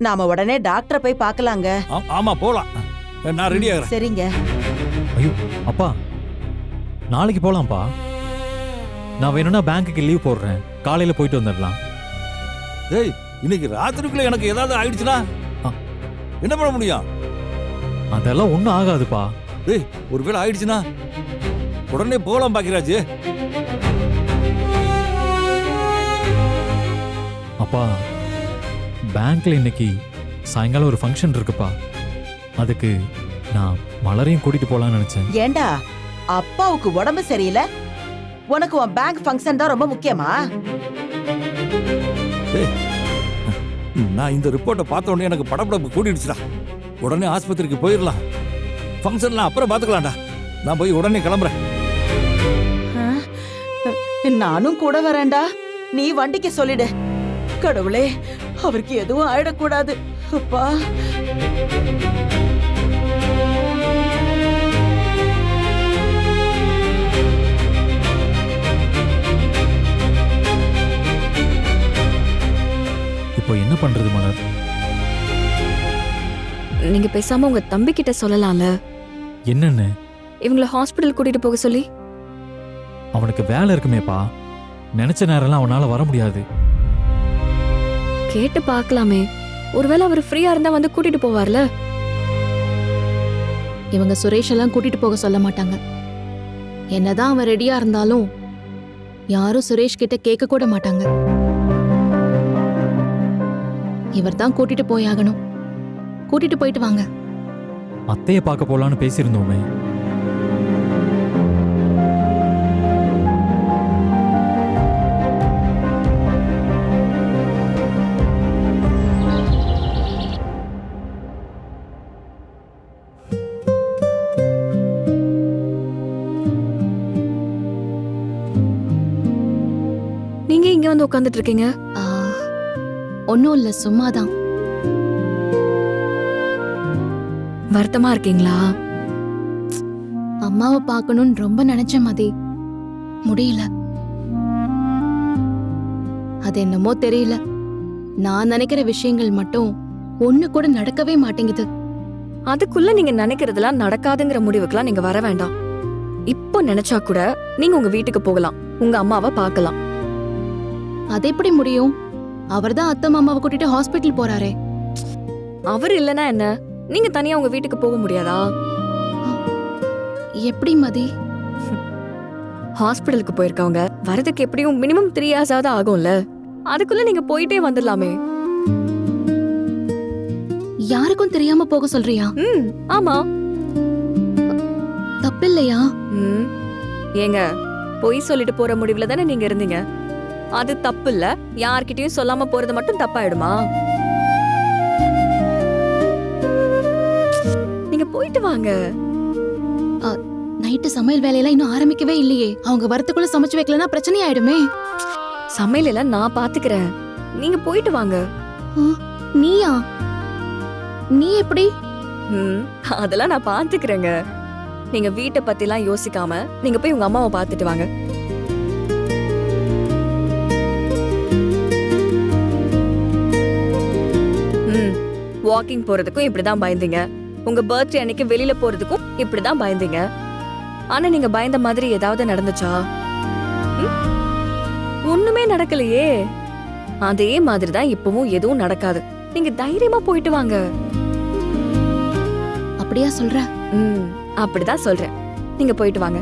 நாம உடனே டாக்டரை போய் பார்க்கலாங்க. ஆமா போலாம், நான் ரெடி ஆகிறேன். சரிங்க. ஐயோ அப்பா, நாளைக்கு போலாம்ப்பா. நான் வேணும்னா பேங்க்குக்கு லீவ் போடுறேன், காலையில போயிட்டு வந்துடலாம். ஏய், இன்னைக்கு ராத்திரிக்குள்ள எனக்கு ஏதாவது ஆயிடுச்சுன்னா என்ன பண்ண முடியும்? அதெல்லாம் ஒன்றும் ஆகாதுப்பா. ஏய், ஒருவேளை ஆயிடுச்சுன்னா உடனே போலாம் பாக்கியராஜ். அப்பா, பேங்க்ல இன்னைக்கு சாயங்காலம் ஒரு ஃபங்க்ஷன் இருக்குப்பா. அதுக்கு நான் மலரையும் கூட்டிட்டு போலாம்னு நினைச்சேன். ஏண்டா, அப்பாவுக்கு உடம்பு சரியில்லை, உனக்கு உன் பேங்க் ஃபங்க்ஷன் தான் ரொம்ப முக்கியமா? நான் இந்த ரிப்போர்ட்டை பார்த்த உடனே எனக்கு படப்படப்பு கூட்டிடுச்சுடா. உடனே ஆஸ்பத்திரிக்கு போயிடலாம். ஃபங்க்ஷன்லாம் அப்புறம் பார்த்துக்கலாம்டா. நான் போய் உடனே கிளம்புறேன். நானும் கூட வரேன்டா. நீ வண்டிக்கு சொல்லிடு. கடவுளே, அவருக்கு எதுவும் ஆயிடக்கூடாது. அப்பா, இப்போ என்ன பண்றது மலர்? நீங்க பேசாம உங்க தம்பி கிட்ட சொல்லலாம்ல. என்னன்னு? இவங்கள ஹாஸ்பிடல் கூட்டிட்டு போக சொல்லி. அவனுக்கு வேலை இருக்குமேப்பா, நினைச்ச நேரம்லாம் அவனால வர முடியாது. கேட்டு பார்க்கலாமே, ஒருவேளை அவர் ஃப்ரீயா இருந்தா வந்து கூட்டிட்டு போவார்ல. இவங்க சுரேஷ் எல்லாம் கூட்டிட்டு போக சொல்ல மாட்டாங்க. என்னதான் அவன் ரெடியா இருந்தாலும் யாரும் சுரேஷ் கிட்ட கேட்க கூட மாட்டாங்க. இவர் தான் கூட்டிட்டு போயாகணும். கூட்டிட்டு போயிட்டு வாங்க. அத்தைய பார்க்க போலான்னு பேசியிருந்தோமே. நீங்க இங்க வந்து உட்கார்ந்துட்டு இருக்கீங்க? ஒன்னும் இல்ல, சும்மாதான். வருத்தமா இருக்கீங்களா? அம்மாவை பார்க்கணும்னு ரொம்ப நினைச்ச மதி, முடியல. அது என்னமோ தெரியல, நான் நினைக்கிற விஷயங்கள் மட்டும் ஒண்ணு கூட நடக்கவே மாட்டேங்குது. அதுக்குள்ள நீங்க நினைக்கிறதெல்லாம் நடக்காதுங்கிற முடிவுக்குலாம் நீங்க வர வேண்டாம். இப்போ நினைச்சா கூட நீங்க உங்க வீட்டுக்கு போகலாம், உங்க அம்மாவை பார்க்கலாம். அது எப்படி முடியும்? அவர்தான் அத்தை மாமாவை கூட்டிட்டு ஹாஸ்பிட்டல் போறாரே. அவர் இல்லனா என்ன, நீங்க தனியா உங்க வீட்டுக்கு போக முடியாதா? எப்படி மதி? ஹாஸ்பிடலுக்கு போயிருக்கவங்க வரதுக்கு எப்படியும் மினிமம் 3 hours ஆகுது ஆகும்ல. அதுக்குள்ள நீங்க போயிட்டே வந்துடலாமே. யாருக்கும் தெரியாம போக சொல்றியா? ஆமா. தப்பில்லையா? ஏங்க, பொய் சொல்லிட்டு போற முடிவுல தானே நீங்க இருந்தீங்க. அது தப்பு இல்ல. யார்கிட்டயும் சொல்லாம போறது மட்டும் தப்பாயிடுமா? நீங்க போயிட்டு வாங்க. நைட்டு சமையல் வேலையெல்லாம் இன்னும் ஆரம்பிக்கவே இல்லையே. அவங்க வரத்துக்குள்ள சமைச்சு வைக்கலனா பிரச்சனை ஆயிடுமே. சமையல் எல்லாம் நான் பாத்துக்கிறேன், நீங்க போயிட்டு வாங்க. நீயா? நீ எப்படி? அதெல்லாம் நான் பாத்துக்கிறேங்க. நீங்க வீட்டை பத்தி எல்லாம் யோசிக்காம நீங்க போய் உங்க அம்மாவை பாத்துட்டு வாங்க. வாக்கிங் போறதுக்கும் இப்படிதான் பயந்தீங்க. உங்க பர்த்டே அன்னைக்கு வெளியில போறதுக்கும் இப்படிதான் பயந்தீங்க. ஆனா நீங்க பயந்த மாதிரி ஏதாவது நடந்துச்சா? ஒண்ணுமே நடக்கலையே. அதே மாதிரிதான் இப்பவும் எதுவும் நடக்காது. நீங்க தைரியமா போயிட்டு வாங்க. அப்படியா சொல்ற? அப்படிதான் சொல்றேன். நீங்க போயிட்டு வாங்க.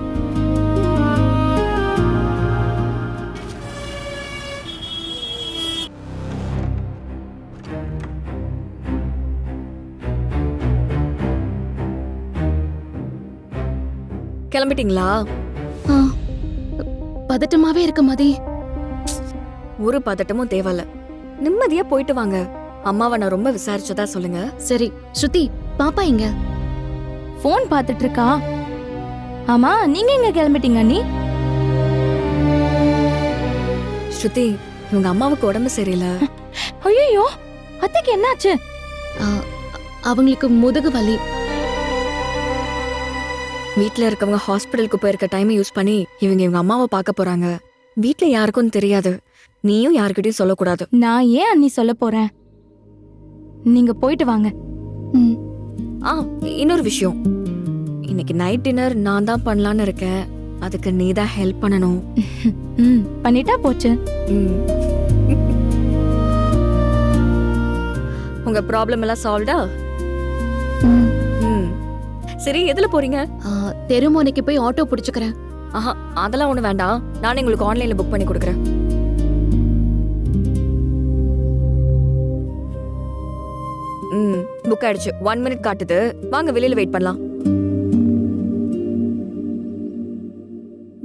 கிளம்பிட்டீங்களா? பதட்டமாவே இருக்கு மதி. ஒரு பதட்டமும் தேவையில்ல, நிம்மதியா போயிட்டு வாங்க. அம்மாவை நான் ரொம்ப விசாரிச்சதா சொல்லுங்க. சரி. ஸ்ருதி, பாப்பா இங்க போன் பாத்துட்டு இருக்கா. ஆமா, நீங்க எங்க கிளம்பிட்டீங்க நீ? ஸ்ருதி, உங்க அம்மாவுக்கு உடம்பு சரியில்லை. ஐயோ, அத்தைக்கு என்னாச்சு? அவங்களுக்கு முதுகு வலி. வீட்ல இருக்கவங்க ஹாஸ்பிடலுக்கு போயிருக்க டைம் யூஸ் பண்ணி இவங்க அம்மாவை பார்க்க போறாங்க. வீட்ல யாருக்கும் தெரியாது, நீயும் யாருக்கிட்டையும் சொல்லக்கூடாது. நான் ஏன் அண்ணி சொல்ல போறேன்? நீங்க போயிட்டு வாங்க. ம். ஆ இன்னொரு விஷயம், இன்னைக்கு நைட் டின்னர் நான் தான் பண்ணலான்னு இருக்கேன். அதுக்கு நீ தான் ஹெல்ப் பண்ணணும். ம், பண்ணிட்டா போச்சு. ம். உங்க ப்ராப்ளம் எல்லாம் சால்வ்டா? ம். ம். சரி, எதுல போறீங்க? தெருமுனைக்கு போய் ஆட்டோ பிடிச்சுக்கிறேன். ஆஹா, அதெல்லாம் ஒண்ணு வேண்டாம். நானே உங்களுக்கு ஆன்லைன்ல புக் பண்ணி கொடுக்குறேன். ம், புக் ஆயிடுச்சு. 1 மினிட் காட்டுது. வாங்க வெளியில வெயிட் பண்ணலாம்.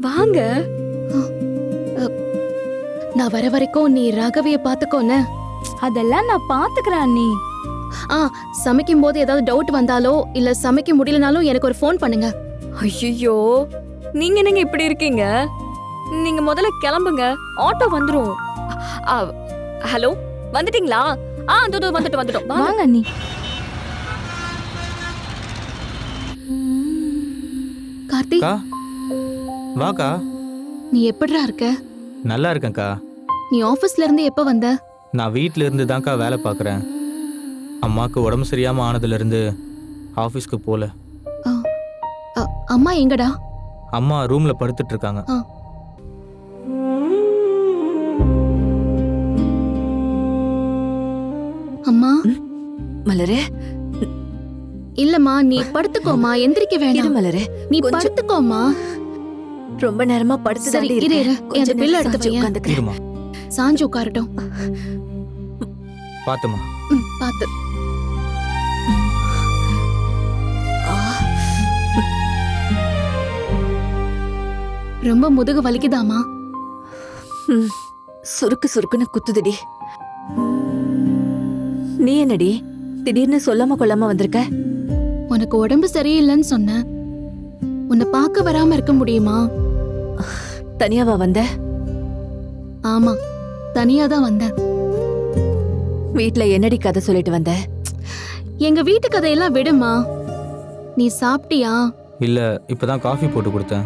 வாங்க. நான் வர வரைக்கும் நீ ராகவிய பாத்துக்கோன்னு. அதெல்லாம் நான் பாத்துக்கிறேன் அண்ணி. சமைக்கும் போது ஏதாவது டவுட் வந்தாலோ இல்ல சமைக்க முடியலனாலும் எனக்கு ஒரு ஃபோன் பண்ணுங்க. ஐயோ, நீங்க என்னங்க இப்படி இருக்கீங்க? நீங்க முதல்ல கிளம்புங்க, ஆட்டோ வந்துரும். ஹலோ, வந்துட்டீங்களா? வந்துட்டோம். வாங்க அண்ணி. கார்த்தி, அக்கா வாக்கா. நீ எப்படிடா இருக்க? நல்லா இருக்கேன்க்கா. நீ ஆபீஸ்ல இருந்து எப்ப வந்த? நான் வீட்டில் இருந்து தான்க்கா வேலை பார்க்குறேன். அம்மாவுக்கு உடம்பு சரியாமல் ஆனதுலேருந்து ஆஃபீஸ்க்கு போகல. அம்மா எங்கடா? அம்மா ரூமில் படுத்துட்டு இருக்காங்க. அம்மா. மலரே, இல்லம்மா, நீ படுத்துக்கோமா, எந்திரிக்க இரு வேணாம். மலரே. நீ கொஞ்சம் படுத்துக்கோமா. ரொம்ப நேரமா படுத்து சரி, தாண்டி இரு, இருக்கேன். இரு. கொஞ்ச அந்த பில்ல நேரம் எடுத்து சாஞ்சு வையேன். உட்காந்துக்கிறேன். இருமா, சாஞ்சு உட்காரட்டும். பார்த்துமா. பாத்து. ரொம்ப முதுகு வலிக்குதாமா? சுருக்கு சுருக்குன்னு குத்துதுடி. நீ என்னடி திடீர்னு சொல்லாம கொள்ளாம வந்திருக்க? உனக்கு உடம்பு சரியில்லைன்னு சொன்ன. உன்னை பார்க்க வராம இருக்க முடியுமா? தனியாவா வந்த? ஆமா, தனியா தான் வந்தேன். வீட்ல என்னடி கதை சொல்லிட்டு வந்த? எங்க வீட்டு கதையெல்லாம் விடுமா. நீ சாப்பிட்டியா? இல்லை, இப்போ தான் காஃபி போட்டு கொடுத்தேன்.